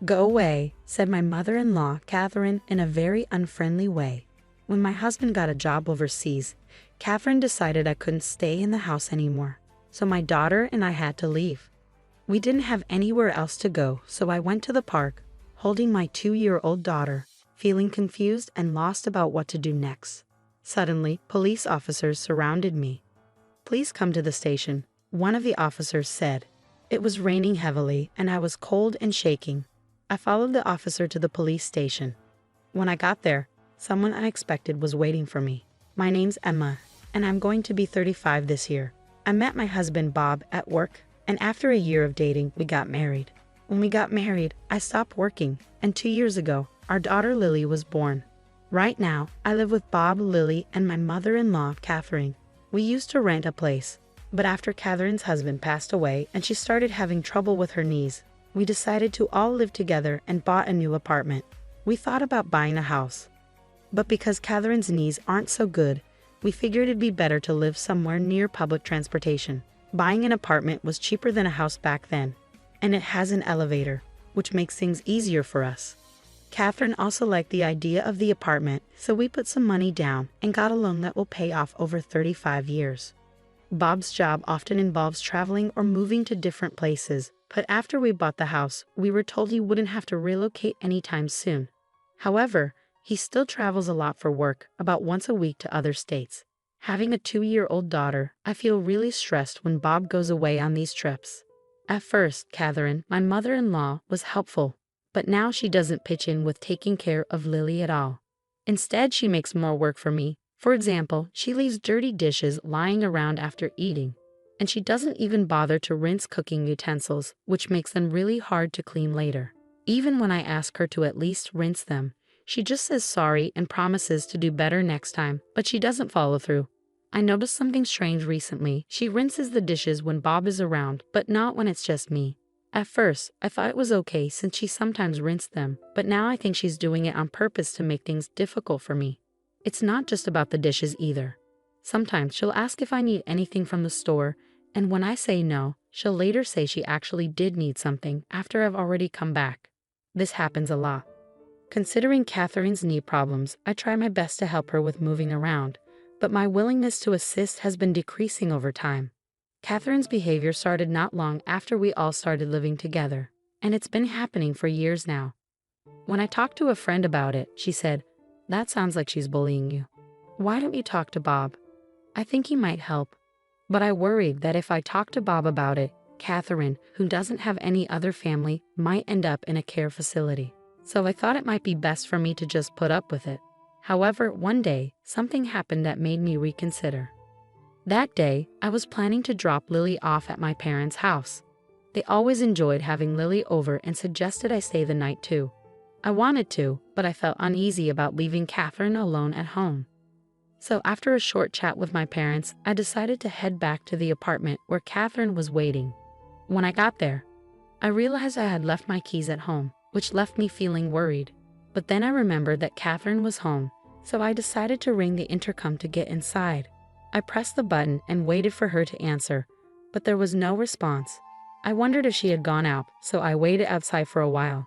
"Go away," said my mother-in-law, Catherine, in a very unfriendly way. When my husband got a job overseas, Catherine decided I couldn't stay in the house anymore, so my daughter and I had to leave. We didn't have anywhere else to go, so I went to the park, holding my 2-year-old daughter, feeling confused and lost about what to do next. Suddenly, police officers surrounded me. "Please come to the station," one of the officers said. It was raining heavily and I was cold and shaking. I followed the officer to the police station. When I got there, someone unexpected was waiting for me. "My name's Emma, and I'm going to be 35 this year. I met my husband Bob at work, and after a year of dating, we got married. When we got married, I stopped working, and 2 years ago, our daughter Lily was born. Right now, I live with Bob, Lily, and my mother-in-law, Catherine. We used to rent a place, but after Catherine's husband passed away and she started having trouble with her knees, we decided to all live together and bought a new apartment. We thought about buying a house, but because Catherine's knees aren't so good, we figured it'd be better to live somewhere near public transportation. Buying an apartment was cheaper than a house back then, and it has an elevator, which makes things easier for us. Catherine also liked the idea of the apartment, so we put some money down and got a loan that will pay off over 35 years. Bob's job often involves traveling or moving to different places, but after we bought the house, we were told he wouldn't have to relocate anytime soon. However, he still travels a lot for work, about once a week to other states. Having a 2-year-old daughter, I feel really stressed when Bob goes away on these trips. At first, Catherine, my mother-in-law, was helpful, but now she doesn't pitch in with taking care of Lily at all. Instead, she makes more work for me. For example, she leaves dirty dishes lying around after eating, and she doesn't even bother to rinse cooking utensils, which makes them really hard to clean later. Even when I ask her to at least rinse them, she just says sorry and promises to do better next time, but she doesn't follow through. I noticed something strange recently. She rinses the dishes when Bob is around, but not when it's just me. At first, I thought it was okay since she sometimes rinsed them, but now I think she's doing it on purpose to make things difficult for me. It's not just about the dishes either. Sometimes she'll ask if I need anything from the store, and when I say no, she'll later say she actually did need something after I've already come back. This happens a lot. Considering Catherine's knee problems, I try my best to help her with moving around, but my willingness to assist has been decreasing over time. Catherine's behavior started not long after we all started living together, and it's been happening for years now. When I talked to a friend about it, she said, "That sounds like she's bullying you. Why don't you talk to Bob? I think he might help." But I worried that if I talked to Bob about it, Catherine, who doesn't have any other family, might end up in a care facility. So I thought it might be best for me to just put up with it. However, one day, something happened that made me reconsider. That day, I was planning to drop Lily off at my parents' house. They always enjoyed having Lily over and suggested I stay the night too. I wanted to, but I felt uneasy about leaving Catherine alone at home. So after a short chat with my parents, I decided to head back to the apartment where Catherine was waiting. When I got there, I realized I had left my keys at home, which left me feeling worried. But then I remembered that Catherine was home, so I decided to ring the intercom to get inside. I pressed the button and waited for her to answer, but there was no response. I wondered if she had gone out, so I waited outside for a while.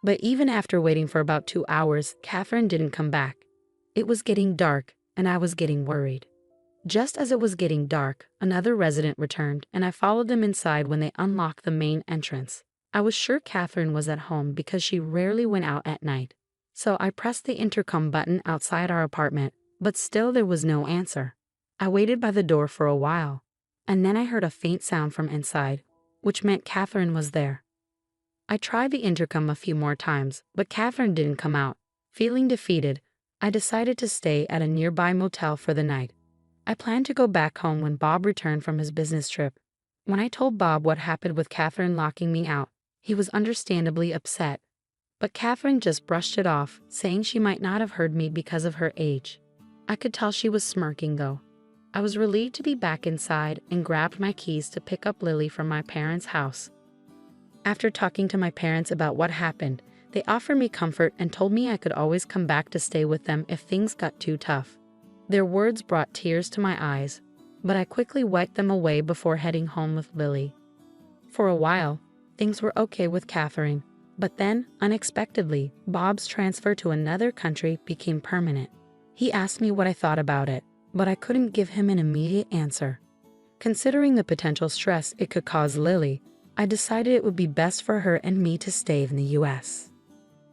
But even after waiting for about 2 hours, Catherine didn't come back. It was getting dark, and I was getting worried. Just as it was getting dark, another resident returned, and I followed them inside when they unlocked the main entrance. I was sure Catherine was at home because she rarely went out at night. So I pressed the intercom button outside our apartment, but still there was no answer. I waited by the door for a while, and then I heard a faint sound from inside, which meant Catherine was there. I tried the intercom a few more times, but Catherine didn't come out. Feeling defeated, I decided to stay at a nearby motel for the night. I planned to go back home when Bob returned from his business trip. When I told Bob what happened with Catherine locking me out, he was understandably upset. But Catherine just brushed it off, saying she might not have heard me because of her age. I could tell she was smirking though. I was relieved to be back inside and grabbed my keys to pick up Lily from my parents' house. After talking to my parents about what happened, they offered me comfort and told me I could always come back to stay with them if things got too tough. Their words brought tears to my eyes, but I quickly wiped them away before heading home with Lily. For a while, things were okay with Catherine, But then, unexpectedly, Bob's transfer to another country became permanent. He asked me what I thought about it, but I couldn't give him an immediate answer. Considering the potential stress it could cause Lily, I decided it would be best for her and me to stay in the US.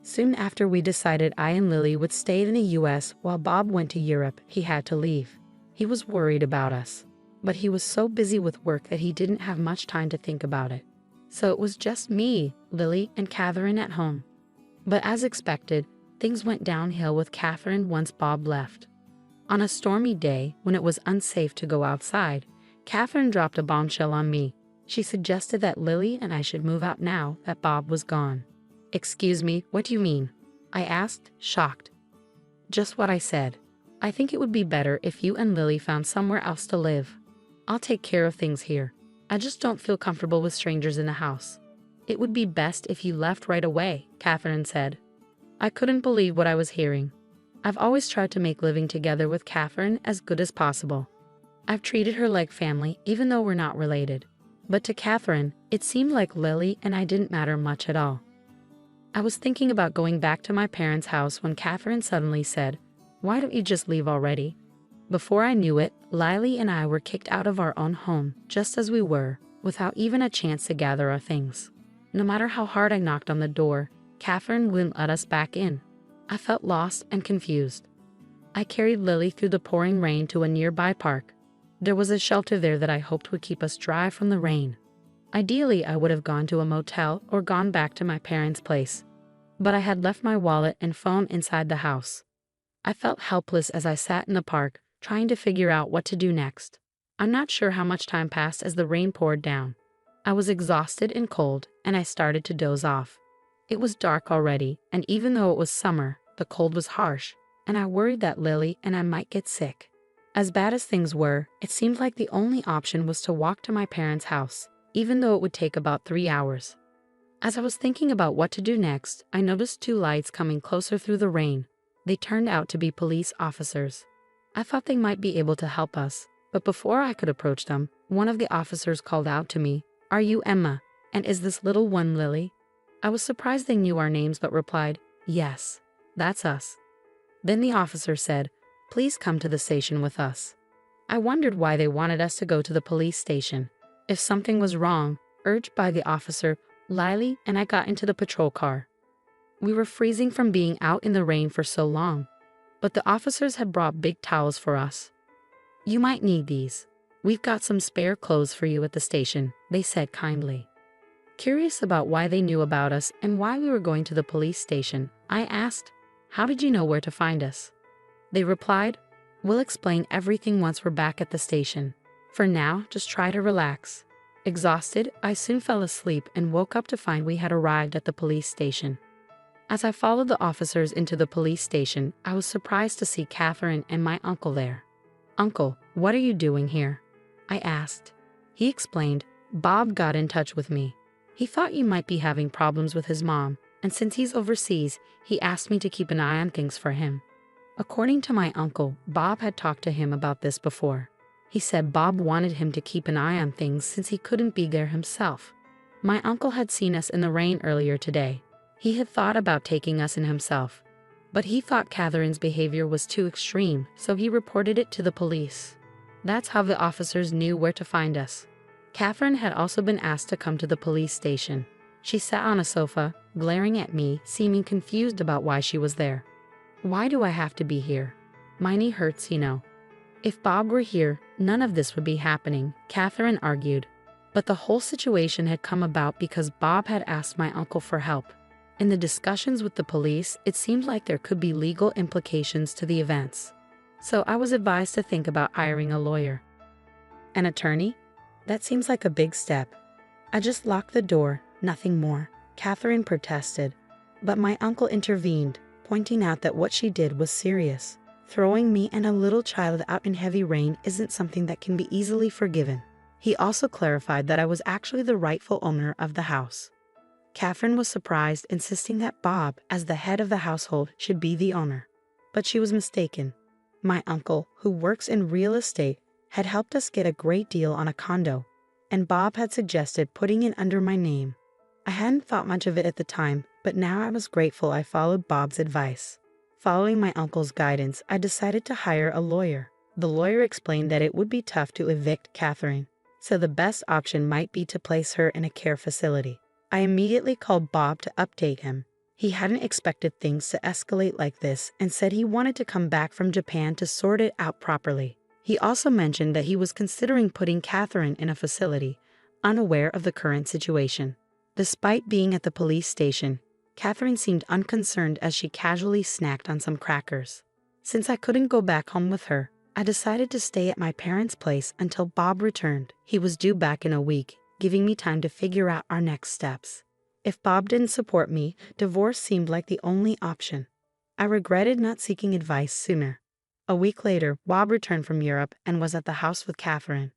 Soon after we decided I and Lily would stay in the US while Bob went to Europe, he had to leave. He was worried about us, but he was so busy with work that he didn't have much time to think about it. So it was just me, Lily, and Catherine at home. But as expected, things went downhill with Catherine once Bob left. On a stormy day, when it was unsafe to go outside, Catherine dropped a bombshell on me. She suggested that Lily and I should move out now that Bob was gone. "Excuse me, what do you mean?" I asked, shocked. "Just what I said. I think it would be better if you and Lily found somewhere else to live. I'll take care of things here. I just don't feel comfortable with strangers in the house. It would be best if you left right away," Catherine said. I couldn't believe what I was hearing. I've always tried to make living together with Catherine as good as possible. I've treated her like family even though we're not related. But to Catherine, it seemed like Lily and I didn't matter much at all. I was thinking about going back to my parents' house when Catherine suddenly said, "Why don't you just leave already?" Before I knew it, Lily and I were kicked out of our own home, just as we were, without even a chance to gather our things. No matter how hard I knocked on the door, Catherine wouldn't let us back in. I felt lost and confused. I carried Lily through the pouring rain to a nearby park. There was a shelter there that I hoped would keep us dry from the rain. Ideally, I would have gone to a motel or gone back to my parents' place. But I had left my wallet and phone inside the house. I felt helpless as I sat in the park, trying to figure out what to do next. I'm not sure how much time passed as the rain poured down. I was exhausted and cold, and I started to doze off. It was dark already, and even though it was summer, the cold was harsh, and I worried that Lily and I might get sick. As bad as things were, it seemed like the only option was to walk to my parents' house, even though it would take about 3 hours. As I was thinking about what to do next, I noticed 2 lights coming closer through the rain. They turned out to be police officers. I thought they might be able to help us, but before I could approach them, one of the officers called out to me, "Are you Emma? And is this little one Lily?" I was surprised they knew our names but replied, "Yes, that's us." Then the officer said, "Please come to the station with us." I wondered why they wanted us to go to the police station. If something was wrong, urged by the officer, Lily and I got into the patrol car. We were freezing from being out in the rain for so long, but the officers had brought big towels for us. "You might need these. We've got some spare clothes for you at the station," they said kindly. Curious about why they knew about us and why we were going to the police station, I asked, "How did you know where to find us?" They replied, "We'll explain everything once we're back at the station. For now, just try to relax." Exhausted, I soon fell asleep and woke up to find we had arrived at the police station. As I followed the officers into the police station, I was surprised to see Catherine and my uncle there. "Uncle, what are you doing here?" I asked. He explained, "Bob got in touch with me. He thought you might be having problems with his mom, and since he's overseas, he asked me to keep an eye on things for him." According to my uncle, Bob had talked to him about this before. He said Bob wanted him to keep an eye on things since he couldn't be there himself. My uncle had seen us in the rain earlier today. He had thought about taking us in himself, but he thought Catherine's behavior was too extreme, so he reported it to the police. That's how the officers knew where to find us. Catherine had also been asked to come to the police station. She sat on a sofa, glaring at me, seeming confused about why she was there. "Why do I have to be here? My knee hurts, you know. If Bob were here, none of this would be happening," Catherine argued. But the whole situation had come about because Bob had asked my uncle for help. In the discussions with the police, it seemed like there could be legal implications to the events. So I was advised to think about hiring a lawyer. "An attorney? That seems like a big step." "I just locked the door, nothing more," Catherine protested. But my uncle intervened, pointing out that what she did was serious. Throwing me and a little child out in heavy rain isn't something that can be easily forgiven. He also clarified that I was actually the rightful owner of the house. Catherine was surprised, insisting that Bob, as the head of the household, should be the owner. But she was mistaken. My uncle, who works in real estate, had helped us get a great deal on a condo, and Bob had suggested putting it under my name. I hadn't thought much of it at the time, but now I was grateful I followed Bob's advice. Following my uncle's guidance, I decided to hire a lawyer. The lawyer explained that it would be tough to evict Catherine, so the best option might be to place her in a care facility. I immediately called Bob to update him. He hadn't expected things to escalate like this and said he wanted to come back from Japan to sort it out properly. He also mentioned that he was considering putting Catherine in a facility, unaware of the current situation. Despite being at the police station, Catherine seemed unconcerned as she casually snacked on some crackers. Since I couldn't go back home with her, I decided to stay at my parents' place until Bob returned. He was due back in a week, giving me time to figure out our next steps. If Bob didn't support me, divorce seemed like the only option. I regretted not seeking advice sooner. A week later, Bob returned from Europe and was at the house with Catherine.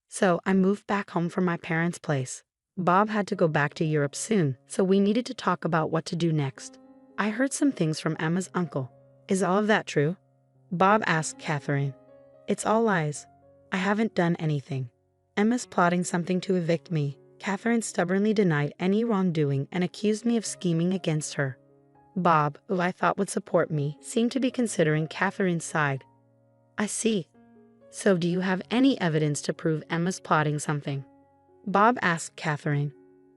So I moved back home from my parents' place. Bob had to go back to Europe soon, so we needed to talk about what to do next. I heard some things from Emma's uncle. Is all of that true? Bob asked Catherine. It's all lies. I haven't done anything. Emma's plotting something to evict me. Catherine stubbornly denied any wrongdoing and accused me of scheming against her. Bob, who I thought would support me, seemed to be considering Catherine's side. I see. So do you have any evidence to prove Emma's plotting something? Bob asked Catherine.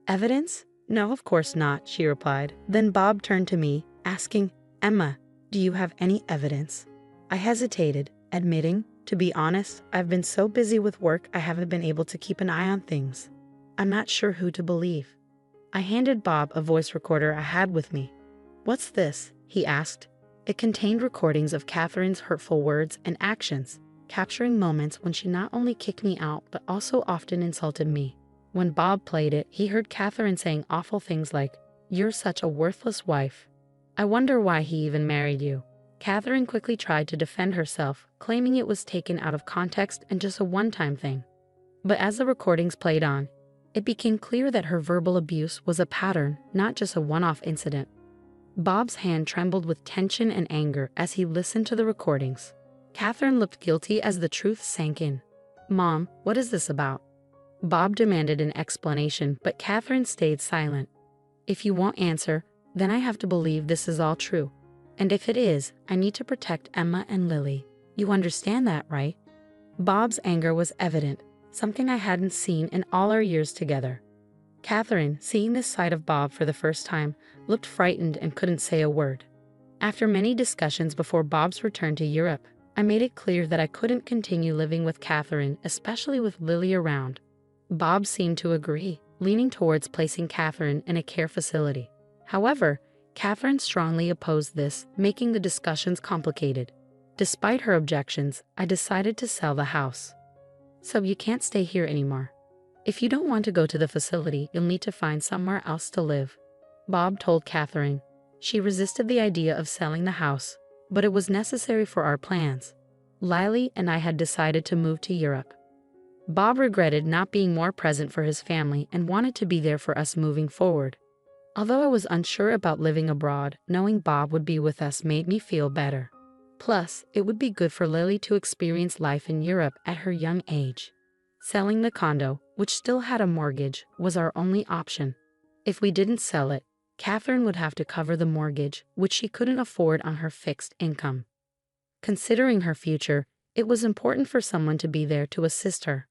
Evidence? No, of course not, she replied. Then Bob turned to me, asking, Emma, do you have any evidence? I hesitated, admitting, to be honest, I've been so busy with work I haven't been able to keep an eye on things. I'm not sure who to believe. I handed Bob a voice recorder I had with me. What's this? He asked. It contained recordings of Catherine's hurtful words and actions, capturing moments when she not only kicked me out but also often insulted me. When Bob played it, he heard Catherine saying awful things like, "You're such a worthless wife. I wonder why he even married you." Catherine quickly tried to defend herself, claiming it was taken out of context and just a one-time thing. But as the recordings played on, it became clear that her verbal abuse was a pattern, not just a one-off incident. Bob's hand trembled with tension and anger as he listened to the recordings. Catherine looked guilty as the truth sank in. Mom, what is this about? Bob demanded an explanation, but Catherine stayed silent. If you won't answer, then I have to believe this is all true. And if it is, I need to protect Emma and Lily. You understand that, right? Bob's anger was evident, something I hadn't seen in all our years together. Catherine, seeing this side of Bob for the first time, looked frightened and couldn't say a word. After many discussions before Bob's return to Europe, I made it clear that I couldn't continue living with Catherine, especially with Lily around. Bob seemed to agree, leaning towards placing Catherine in a care facility. However, Catherine strongly opposed this, making the discussions complicated. Despite her objections, I decided to sell the house. So you can't stay here anymore. If you don't want to go to the facility, you'll need to find somewhere else to live, Bob told Catherine. She resisted the idea of selling the house, but it was necessary for our plans. Lily and I had decided to move to Europe. Bob regretted not being more present for his family and wanted to be there for us moving forward. Although I was unsure about living abroad, knowing Bob would be with us made me feel better. Plus, it would be good for Lily to experience life in Europe at her young age. Selling the condo, which still had a mortgage, was our only option. If we didn't sell it, Catherine would have to cover the mortgage, which she couldn't afford on her fixed income. Considering her future, it was important for someone to be there to assist her.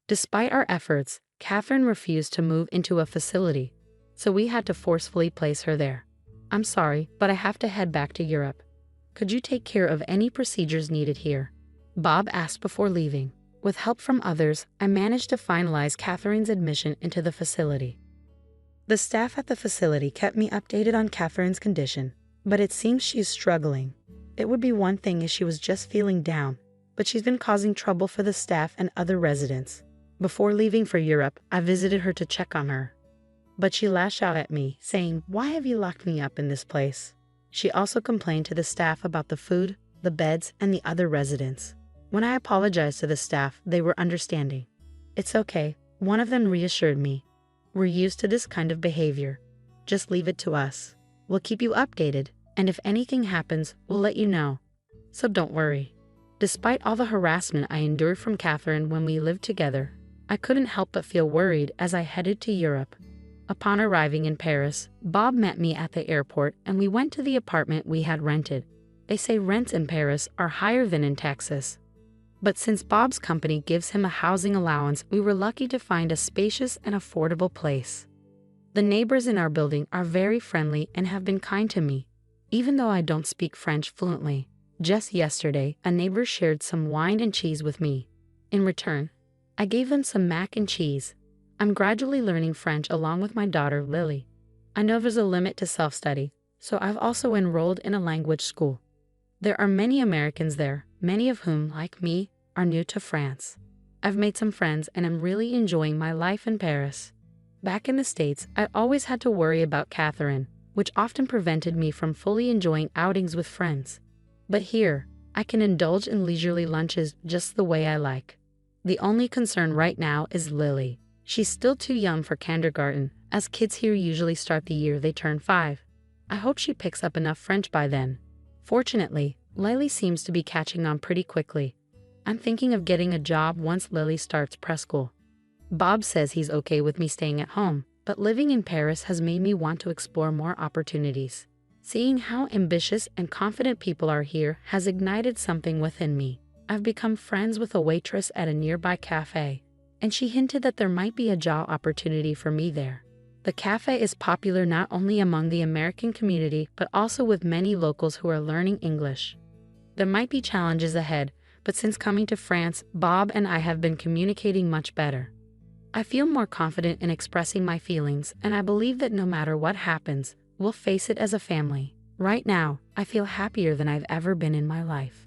Despite our efforts, Catherine refused to move into a facility, so we had to forcefully place her there. I'm sorry, but I have to head back to Europe. Could you take care of any procedures needed here? Bob asked before leaving. With help from others, I managed to finalize Catherine's admission into the facility. The staff at the facility kept me updated on Catherine's condition, but it seems she's struggling. It would be one thing if she was just feeling down, but she's been causing trouble for the staff and other residents. Before leaving for Europe, I visited her to check on her. But she lashed out at me, saying, "Why have you locked me up in this place?" She also complained to the staff about the food, the beds, and the other residents. When I apologized to the staff, they were understanding. "It's okay," one of them reassured me. "We're used to this kind of behavior. Just leave it to us. We'll keep you updated, and if anything happens, we'll let you know. So don't worry." Despite all the harassment I endured from Catherine when we lived together, I couldn't help but feel worried as I headed to Europe. Upon arriving in Paris, Bob met me at the airport and we went to the apartment we had rented. They say rents in Paris are higher than in Texas. But since Bob's company gives him a housing allowance, we were lucky to find a spacious and affordable place. The neighbors in our building are very friendly and have been kind to me, even though I don't speak French fluently. Just yesterday, a neighbor shared some wine and cheese with me. In return, I gave them some mac and cheese. I'm gradually learning French along with my daughter, Lily. I know there's a limit to self-study, so I've also enrolled in a language school. There are many Americans there, many of whom, like me, are new to France. I've made some friends and am really enjoying my life in Paris. Back in the States, I always had to worry about Catherine, which often prevented me from fully enjoying outings with friends. But here, I can indulge in leisurely lunches just the way I like. The only concern right now is Lily. She's still too young for kindergarten, as kids here usually start the year they turn 5. I hope she picks up enough French by then. Fortunately, Lily seems to be catching on pretty quickly. I'm thinking of getting a job once Lily starts preschool. Bob says he's okay with me staying at home, but living in Paris has made me want to explore more opportunities. Seeing how ambitious and confident people are here has ignited something within me. I've become friends with a waitress at a nearby cafe, and she hinted that there might be a job opportunity for me there. The cafe is popular not only among the American community, but also with many locals who are learning English. There might be challenges ahead, but since coming to France, Bob and I have been communicating much better. I feel more confident in expressing my feelings, and I believe that no matter what happens, we'll face it as a family. Right now, I feel happier than I've ever been in my life.